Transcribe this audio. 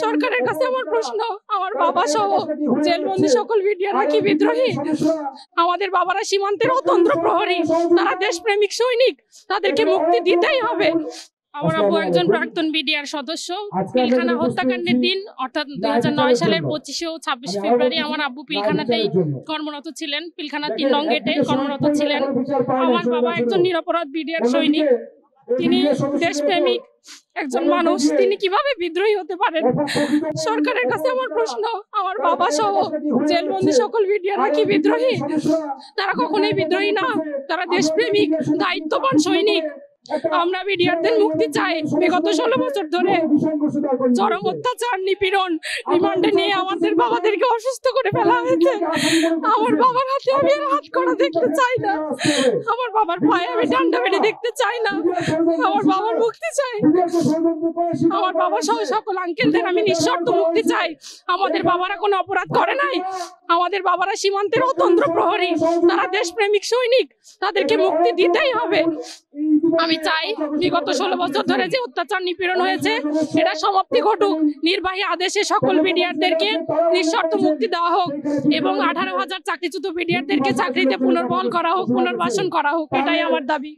সরকারের কাছে আমার প্রশ্ন, আমার বাবা সহ জেলবন্দি সকল মিডিয়ারা কি বিদ্রোহী? আমাদের বাবারা সীমান্তের অতন্ত্র প্রহরী, তারা দেশপ্রেমিক সৈনিক, তাদেরকে মুক্তি দিতেই হবে। আমার আব্বু একজন প্রাক্তন বিডিআর সদস্য। পিলখানা হত্যাকাণ্ডের দিন অর্থাৎ 2009 সালের 25 ও 26 ফেব্রুয়ারি আমার আব্বু পিলখানাতেই কর্মরত ছিলেন, পিলখানা 3 নং গেটে কর্মরত ছিলেন। আমার বাবা একজন নিরপরাধ বিডিআর সৈনিক, তিনি দেশপ্রেমিক একজন মানুষ, তিনি কিভাবে বিদ্রোহী হতে পারেন? সরকারের কাছে আমার প্রশ্ন, আমার বাবা সহ জেলবন্দি সকল মিডিয়ারা কি বিদ্রোহী? তারা কখনোই বিদ্রোহী না, তারা দেশপ্রেমিক দায়িত্ববান সৈনিক। আমরা বিডিআরদের মুক্তি চাই। বিগত 16 বছর ধরে চরম অত্যাচার, নিপীড়ন, রিমান্ডে নিয়ে আমাদের বাবাদেরকে অসুস্থ করে ফেলা হয়েছে। আমার বাবার হাতে আমি আর হাত করা দেখতে চাই না, আমার বাবার পায়ে আমি ডান্ডা বেড়ে দেখতে চাই না। আমার বাবার মুক্তি চাই, আমার বাবা সহ সকল আঙ্কেলদের আমি নিঃশর্ত মুক্তি চাই। আমাদের বাবারা কোনো অপরাধ করে নাই, আমাদের বাবারা সীমান্তের অতন্ত্র প্রহরী, তারা দেশপ্রেমিক সৈনিক, তাদেরকে মুক্তি দিতেই হবে। আমি চাই বিগত 16 বছর ধরে যে অত্যাচার নিপীড়ন হয়েছে এটা সমাপ্তি ঘটুক। নির্বাহী আদেশে সকল বিডিআরদেরকে নিঃশর্ত মুক্তি দেওয়া হোক এবং 18,000 চাকরিচ্যুত বিডিআরদেরকে চাকরিতে পুনর্বহাল করা হোক, পুনর্বাসন করা হোক, এটাই আমার দাবি।